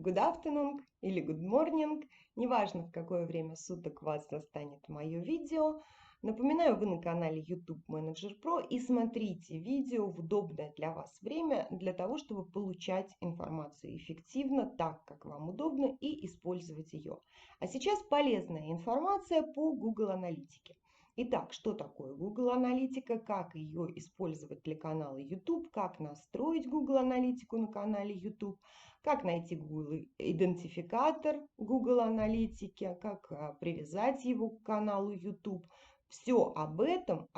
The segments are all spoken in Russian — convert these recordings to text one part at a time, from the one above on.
Good afternoon или good morning, неважно, в какое время суток вас застанет мое видео. Напоминаю, вы на канале YouTube Manager Pro и смотрите видео в удобное для вас время для того, чтобы получать информацию эффективно, так, как вам удобно, и использовать ее. А сейчас полезная информация по Google Аналитике. Итак, что такое Google Аналитика, как ее использовать для канала YouTube, как настроить Google Аналитику на канале YouTube, как найти Google идентификатор Google Аналитики, как привязать его к каналу YouTube. Все об этом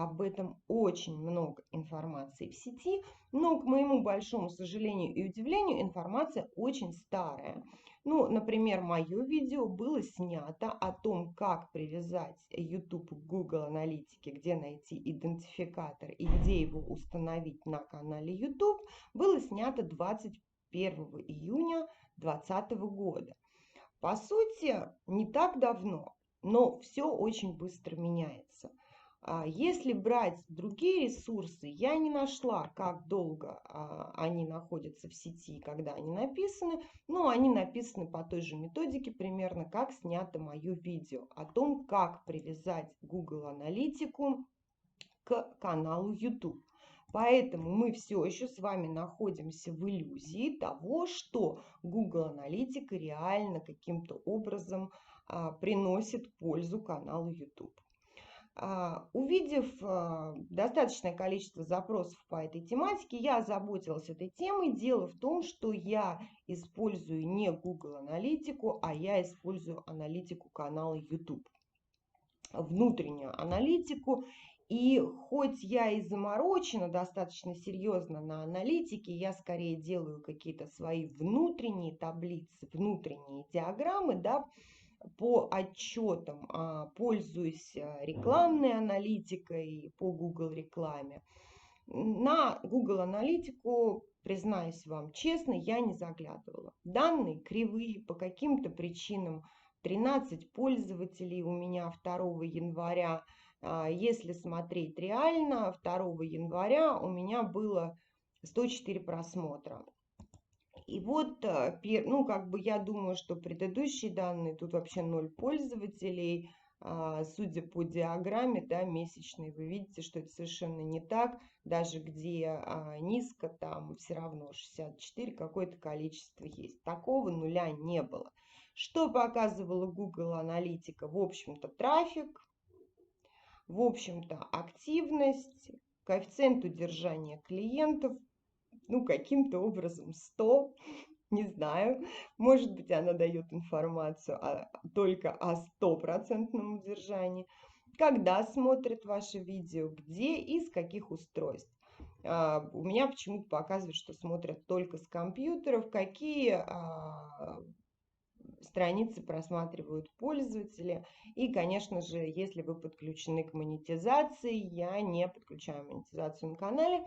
очень много информации в сети, но, к моему большому сожалению и удивлению, информация очень старая. Ну, например, мое видео было снято о том, как привязать YouTube к Google Аналитике, где найти идентификатор и где его установить на канале YouTube, было снято 21 июня 2020 года. По сути, не так давно, но все очень быстро меняется. Если брать другие ресурсы, я не нашла, как долго они находятся в сети, когда они написаны, но они написаны по той же методике примерно, как снято мое видео о том, как привязать Google Аналитику к каналу YouTube. Поэтому мы все еще с вами находимся в иллюзии того, что Google Аналитика реально каким-то образом приносит пользу каналу YouTube. Увидев достаточное количество запросов по этой тематике, я озаботилась этой темой. Дело в том, что я использую не Google Аналитику, а я использую аналитику канала YouTube. Внутреннюю аналитику. И хоть я и заморочена достаточно серьезно на аналитике, я скорее делаю какие-то свои внутренние таблицы, внутренние диаграммы, да, по отчетам, пользуюсь рекламной аналитикой по Google рекламе. На Google аналитику, признаюсь вам честно, я не заглядывала. Данные кривые по каким-то причинам. 13 пользователей у меня 2 января. Если смотреть реально, 2 января у меня было 104 просмотра. И вот, ну, как бы я думаю, что предыдущие данные, тут вообще 0 пользователей. Судя по диаграмме, да, месячной, вы видите, что это совершенно не так. Даже где низко, там все равно 64, какое-то количество есть. Такого нуля не было. Что показывала Google Аналитика? В общем-то, трафик, в общем-то, активность, коэффициент удержания клиентов, ну, каким-то образом 100, не знаю, может быть, она дает информацию только о 100% удержании. Когда смотрят ваше видео, где и с каких устройств. У меня почему-то показывает, что смотрят только с компьютеров, какие страницы просматривают пользователи. И, конечно же, если вы подключены к монетизации, я не подключаю монетизацию на канале,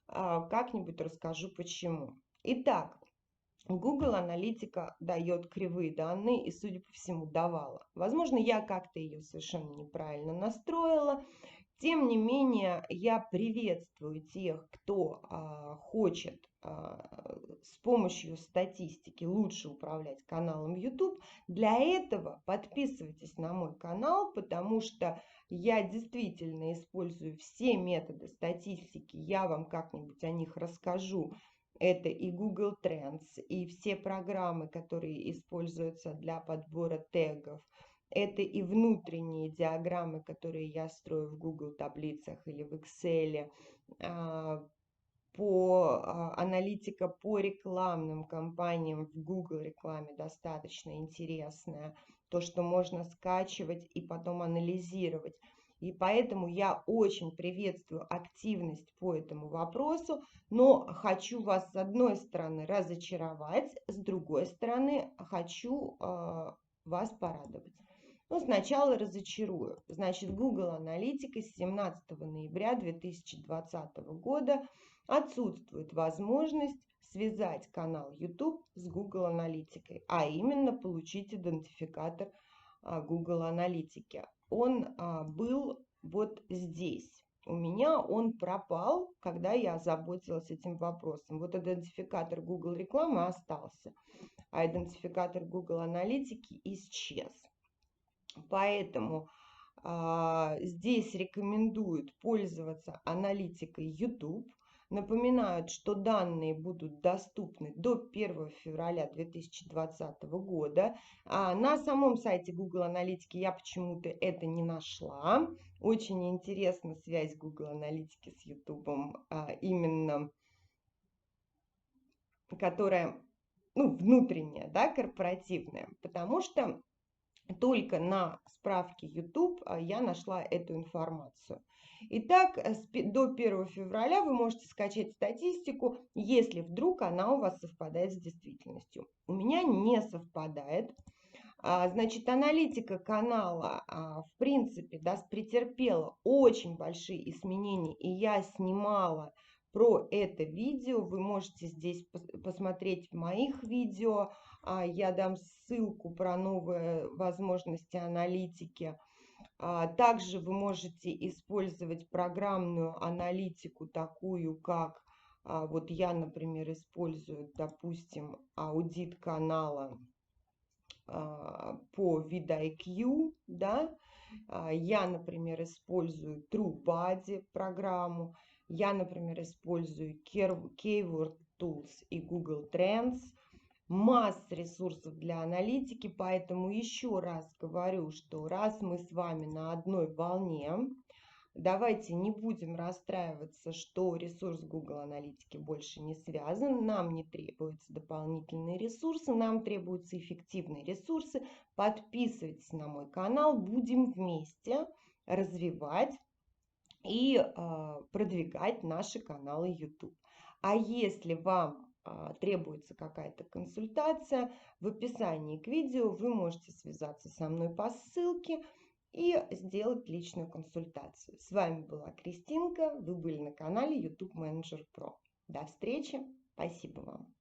как-нибудь расскажу почему. Итак, Google Аналитика дает кривые данные и, судя по всему, давала. Возможно, я как-то ее совершенно неправильно настроила. Тем не менее, я приветствую тех, кто хочет с помощью статистики лучше управлять каналом YouTube. Для этого подписывайтесь на мой канал, потому что я действительно использую все методы статистики. Я вам как-нибудь о них расскажу. Это и Google Trends, и все программы, которые используются для подбора тегов. Это и внутренние диаграммы, которые я строю в Google таблицах или в Excel. Аналитика по рекламным кампаниям в Google рекламе достаточно интересная. То, что можно скачивать и потом анализировать. И поэтому я очень приветствую активность по этому вопросу, но хочу вас с одной стороны разочаровать, с другой стороны хочу вас порадовать. Ну, сначала разочарую. Значит, Google Аналитика с 17 ноября 2020 года отсутствует возможность связать канал YouTube с Google Аналитикой, а именно получить идентификатор Google Аналитики. Он был вот здесь. У меня он пропал, когда я озаботилась этим вопросом. Вот идентификатор Google рекламы остался. а идентификатор Google Аналитики исчез. Поэтому здесь рекомендуют пользоваться аналитикой YouTube. Напоминают, что данные будут доступны до 1 февраля 2020 года. На самом сайте Google Аналитики я почему-то это не нашла. Очень интересна связь Google Аналитики с YouTube, именно которая внутренняя, да, корпоративная, потому что только на справке YouTube я нашла эту информацию. Итак, до 1 февраля вы можете скачать статистику, если вдруг она у вас совпадает с действительностью. У меня не совпадает. Значит, аналитика канала, в принципе, да, претерпела очень большие изменения, и я снимала про это видео. Вы можете здесь посмотреть в моих видео. Я дам ссылку про новые возможности аналитики. Также вы можете использовать программную аналитику, такую как, вот я, например, использую, допустим, аудит канала по vidIQ, да. Я, например, использую TrueBuddy программу, я, например, использую Keyword Tools и Google Trends. Масса ресурсов для аналитики, поэтому еще раз говорю, что раз мы с вами на одной волне, давайте не будем расстраиваться, что ресурс Google Аналитики больше не связан, нам не требуются дополнительные ресурсы, нам требуются эффективные ресурсы. Подписывайтесь на мой канал, будем вместе развивать и продвигать наши каналы YouTube. А если вам требуется какая-то консультация, в описании к видео вы можете связаться со мной по ссылке и сделать личную консультацию. С вами была Кристинка, вы были на канале YouTube Manager Pro. До встречи, спасибо вам.